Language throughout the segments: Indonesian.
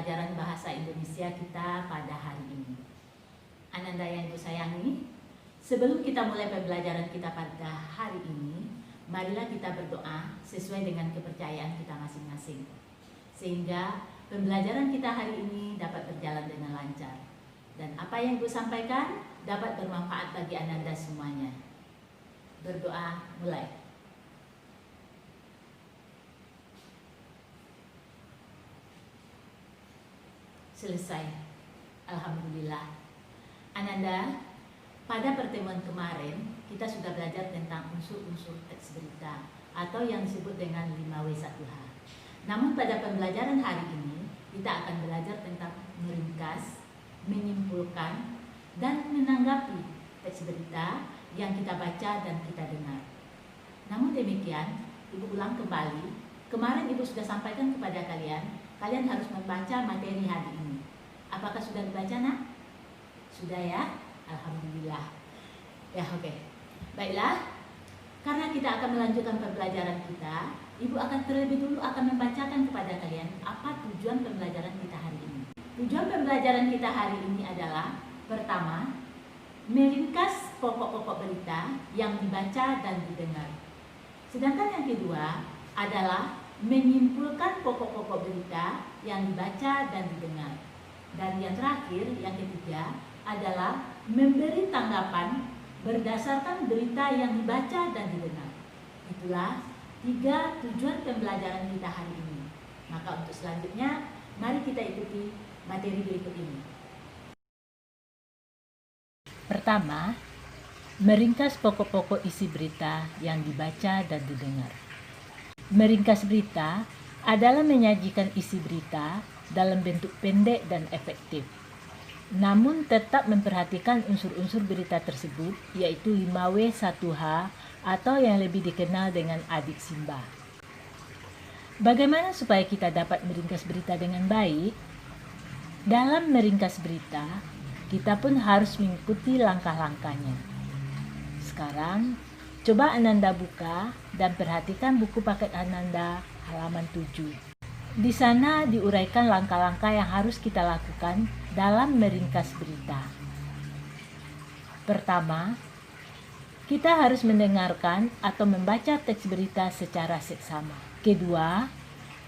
pembelajaran bahasa Indonesia kita pada hari ini. Ananda yang Ibu sayangi, sebelum kita mulai pembelajaran kita pada hari ini, marilah kita berdoa sesuai dengan kepercayaan kita masing-masing, sehingga pembelajaran kita hari ini dapat berjalan dengan lancar, dan apa yang Ibu sampaikan dapat bermanfaat bagi Ananda semuanya. Berdoa mulai. Selesai. Alhamdulillah. Ananda, pada pertemuan kemarin kita sudah belajar tentang unsur-unsur teks berita atau yang disebut dengan 5W1H. Namun pada pembelajaran hari ini kita akan belajar tentang meringkas, menyimpulkan, dan menanggapi teks berita yang kita baca dan kita dengar. Namun demikian, Ibu ulang kembali, kemarin Ibu sudah sampaikan kepada kalian harus membaca materi hari ini. Apakah sudah dibaca, nak? Sudah ya? Alhamdulillah. Ya, oke. Baiklah, karena kita akan melanjutkan pembelajaran kita, Ibu akan terlebih dulu akan membacakan kepada kalian apa tujuan pembelajaran kita hari ini. Tujuan pembelajaran kita hari ini adalah, pertama, meringkas pokok-pokok berita yang dibaca dan didengar. Sedangkan yang kedua adalah menyimpulkan pokok-pokok berita yang dibaca dan didengar. Dan yang terakhir, yang ketiga, adalah memberi tanggapan berdasarkan berita yang dibaca dan didengar. Itulah 3 tujuan pembelajaran kita hari ini. Maka untuk selanjutnya, mari kita ikuti materi berikut ini. Pertama, meringkas pokok-pokok isi berita yang dibaca dan didengar. Meringkas berita adalah menyajikan isi berita dalam bentuk pendek dan efektif, namun tetap memperhatikan unsur-unsur berita tersebut, yaitu 5W1H atau yang lebih dikenal dengan adik Simba. Bagaimana supaya kita dapat meringkas berita dengan baik? Dalam meringkas berita, kita pun harus mengikuti langkah-langkahnya. Sekarang, coba Ananda buka dan perhatikan buku paket Ananda halaman 7. Di sana diuraikan langkah-langkah yang harus kita lakukan dalam meringkas berita. Pertama, kita harus mendengarkan atau membaca teks berita secara seksama. Kedua,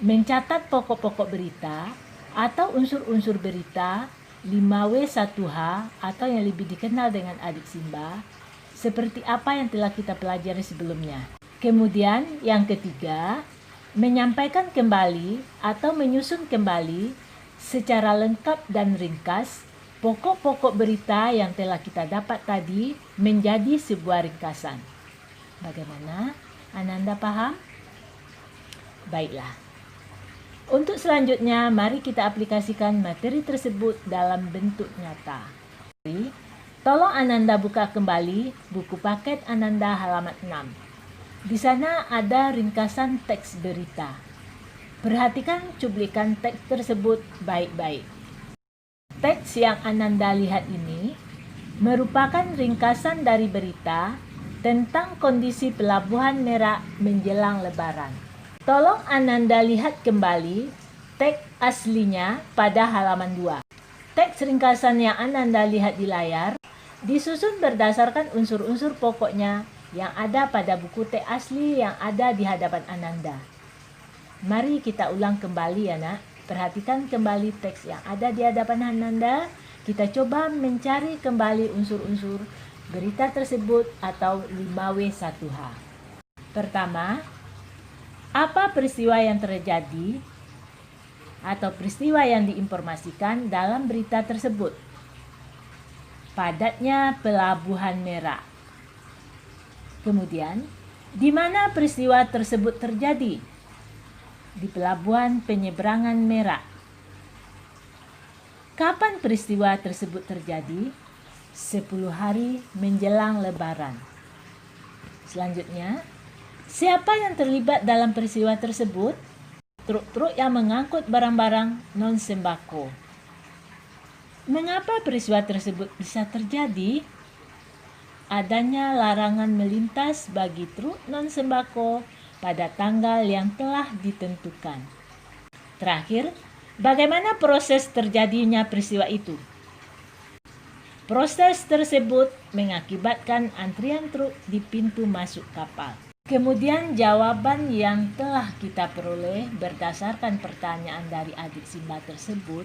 mencatat pokok-pokok berita atau unsur-unsur berita 5W1H atau yang lebih dikenal dengan adik Simba, seperti apa yang telah kita pelajari sebelumnya. Kemudian yang ketiga, menyampaikan kembali atau menyusun kembali secara lengkap dan ringkas pokok-pokok berita yang telah kita dapat tadi menjadi sebuah ringkasan. Bagaimana? Ananda paham? Baiklah. Untuk selanjutnya, mari kita aplikasikan materi tersebut dalam bentuk nyata. Tolong Ananda buka kembali buku paket Ananda halaman 6. Di sana ada ringkasan teks berita. Perhatikan cuplikan teks tersebut baik-baik. Teks yang Ananda lihat ini merupakan ringkasan dari berita tentang kondisi Pelabuhan Merak menjelang Lebaran. Tolong Ananda lihat kembali teks aslinya pada halaman 2. Teks ringkasan yang Ananda lihat di layar disusun berdasarkan unsur-unsur pokoknya yang ada pada buku teks asli yang ada di hadapan Ananda. Mari kita ulang kembali ya nak. Perhatikan kembali teks yang ada di hadapan Ananda. Kita coba mencari kembali unsur-unsur berita tersebut atau 5W1H. Pertama, apa peristiwa yang terjadi atau peristiwa yang diinformasikan dalam berita tersebut? Padatnya Pelabuhan Merak. Kemudian, di mana peristiwa tersebut terjadi? Di Pelabuhan Penyeberangan Merak. Kapan peristiwa tersebut terjadi? 10 hari menjelang Lebaran. Selanjutnya, siapa yang terlibat dalam peristiwa tersebut? Truk-truk yang mengangkut barang-barang non-sembako. Mengapa peristiwa tersebut bisa terjadi? Adanya larangan melintas bagi truk non-sembako pada tanggal yang telah ditentukan. Terakhir, Bagaimana proses terjadinya peristiwa itu? Proses tersebut mengakibatkan antrian truk di pintu masuk kapal. Kemudian jawaban yang telah kita peroleh berdasarkan pertanyaan dari adik Simba tersebut,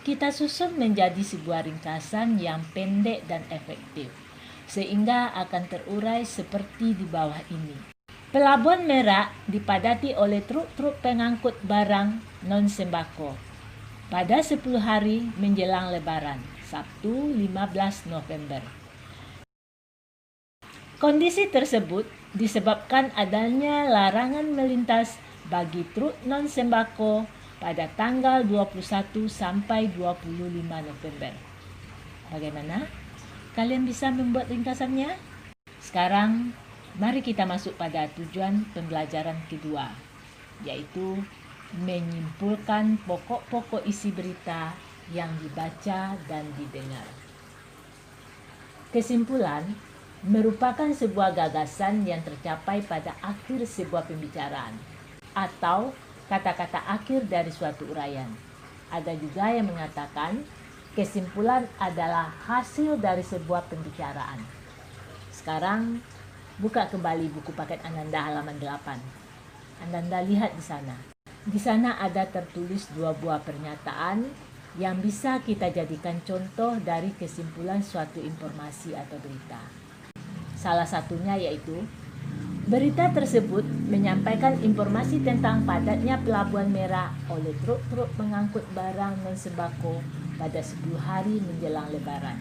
kita susun menjadi sebuah ringkasan yang pendek dan efektif, sehingga akan terurai seperti di bawah ini. Pelabuhan Merak dipadati oleh truk-truk pengangkut barang non-sembako pada 10 hari menjelang Lebaran, Sabtu 15 November. Kondisi tersebut disebabkan adanya larangan melintas bagi truk non-sembako pada tanggal 21 sampai 25 November. Bagaimana? Kalian bisa membuat ringkasannya? Sekarang, mari kita masuk pada tujuan pembelajaran kedua, yaitu menyimpulkan pokok-pokok isi berita yang dibaca dan didengar. Kesimpulan merupakan sebuah gagasan yang tercapai pada akhir sebuah pembicaraan atau kata-kata akhir dari suatu uraian. Ada juga yang mengatakan kesimpulan adalah hasil dari sebuah pembicaraan. Sekarang buka kembali buku paket Ananda halaman 8. Ananda lihat di sana. Di sana ada tertulis 2 buah pernyataan yang bisa kita jadikan contoh dari kesimpulan suatu informasi atau berita. Salah satunya yaitu, berita tersebut menyampaikan informasi tentang padatnya Pelabuhan Merak oleh truk-truk mengangkut barang non-sembako pada 10 hari menjelang Lebaran.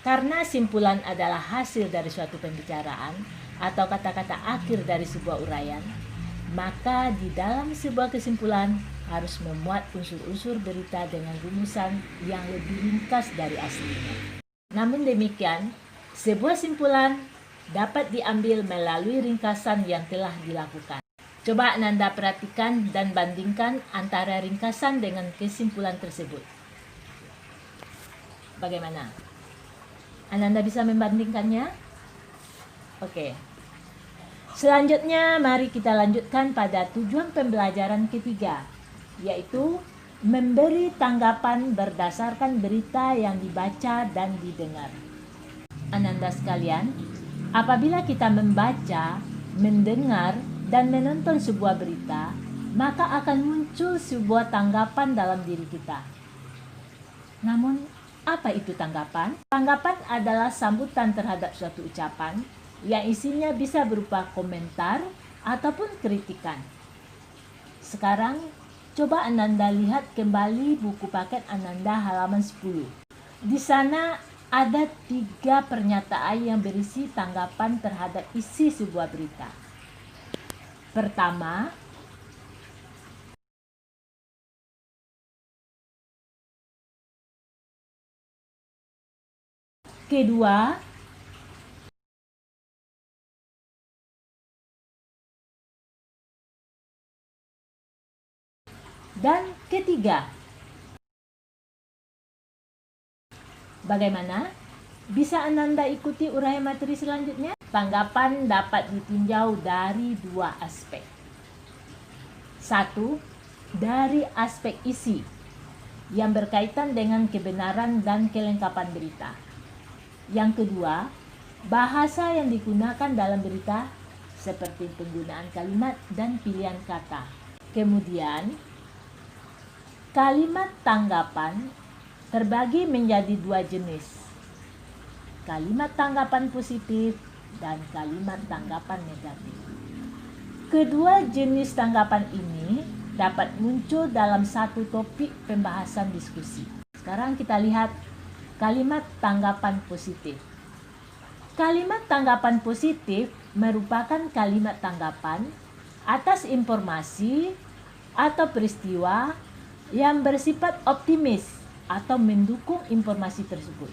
Karena simpulan adalah hasil dari suatu pembicaraan atau kata-kata akhir dari sebuah uraian, maka di dalam sebuah kesimpulan harus memuat unsur-unsur berita dengan rumusan yang lebih ringkas dari aslinya. Namun demikian, sebuah simpulan dapat diambil melalui ringkasan yang telah dilakukan. Coba Ananda perhatikan dan bandingkan antara ringkasan dengan kesimpulan tersebut. Bagaimana? Ananda bisa membandingkannya? Oke. Selanjutnya, mari kita lanjutkan pada tujuan pembelajaran ketiga, yaitu memberi tanggapan berdasarkan berita yang dibaca dan didengar. Ananda sekalian, apabila kita membaca, mendengar, dan menonton sebuah berita, maka akan muncul sebuah tanggapan dalam diri kita. Namun, apa itu tanggapan? Tanggapan adalah sambutan terhadap suatu ucapan yang isinya bisa berupa komentar ataupun kritikan. Sekarang, coba Ananda lihat kembali buku paket Ananda halaman 10. Di sana ada 3 pernyataan yang berisi tanggapan terhadap isi sebuah berita. Pertama, kedua, dan ketiga. Bagaimana? Bisa Ananda ikuti uraian materi selanjutnya? Tanggapan dapat ditinjau dari 2 aspek. 1. Dari aspek isi yang berkaitan dengan kebenaran dan kelengkapan berita. Yang kedua, bahasa yang digunakan dalam berita seperti penggunaan kalimat dan pilihan kata. Kemudian, kalimat tanggapan terbagi menjadi 2 jenis. Kalimat tanggapan positif dan kalimat tanggapan negatif. Kedua jenis tanggapan ini dapat muncul dalam satu topik pembahasan diskusi. Sekarang kita lihat kalimat tanggapan positif. Kalimat tanggapan positif merupakan kalimat tanggapan atas informasi atau peristiwa yang bersifat optimis atau mendukung informasi tersebut.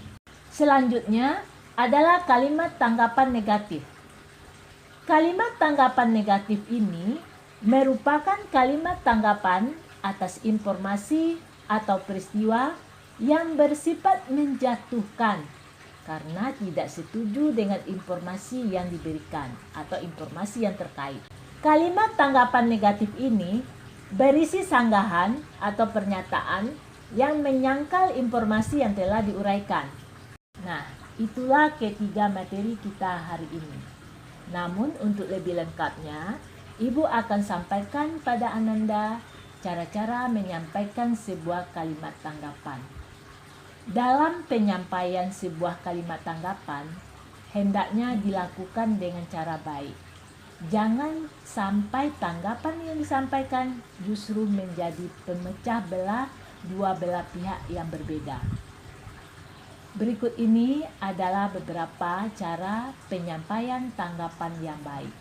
Selanjutnya adalah kalimat tanggapan negatif. Kalimat tanggapan negatif ini merupakan kalimat tanggapan atas informasi atau peristiwa yang bersifat menjatuhkan karena tidak setuju dengan informasi yang diberikan atau informasi yang terkait. Kalimat tanggapan negatif ini berisi sanggahan atau pernyataan yang menyangkal informasi yang telah diuraikan. Nah, itulah ketiga materi kita hari ini. Namun untuk lebih lengkapnya, Ibu akan sampaikan pada Ananda cara-cara menyampaikan sebuah kalimat tanggapan. Dalam penyampaian sebuah kalimat tanggapan, hendaknya dilakukan dengan cara baik. Jangan sampai tanggapan yang disampaikan justru menjadi pemecah belah dua belah pihak yang berbeda. Berikut ini adalah beberapa cara penyampaian tanggapan yang baik.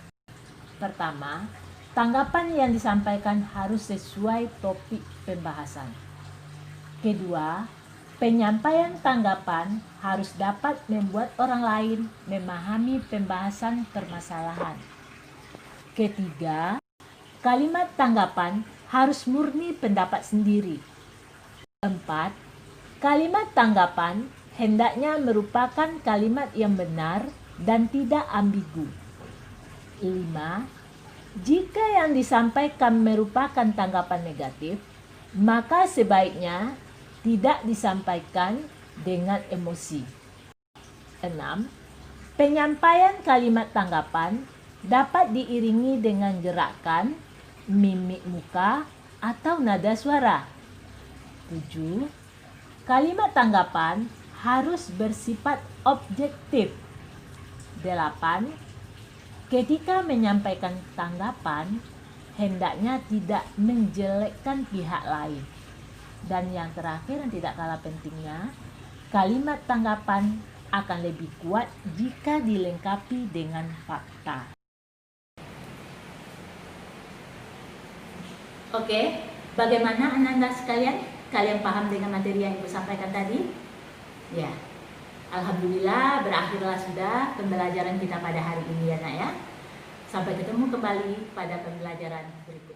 Pertama, tanggapan yang disampaikan harus sesuai topik pembahasan. Kedua, penyampaian tanggapan harus dapat membuat orang lain memahami pembahasan permasalahan. Ketiga, kalimat tanggapan harus murni pendapat sendiri. 4. Kalimat tanggapan hendaknya merupakan kalimat yang benar dan tidak ambigu. 5. Jika yang disampaikan merupakan tanggapan negatif, maka sebaiknya tidak disampaikan dengan emosi. 6. Penyampaian kalimat tanggapan dapat diiringi dengan gerakan, mimik muka, atau nada suara. 7. Kalimat tanggapan harus bersifat objektif. 8. Ketika menyampaikan tanggapan, hendaknya tidak menjelekkan pihak lain. Dan yang terakhir yang tidak kalah pentingnya, kalimat tanggapan akan lebih kuat jika dilengkapi dengan fakta. Oke, bagaimana Ananda sekalian? Kalian paham dengan materi yang Ibu sampaikan tadi? Ya, alhamdulillah berakhirlah sudah pembelajaran kita pada hari ini ya nak ya. Sampai ketemu kembali pada pembelajaran berikutnya.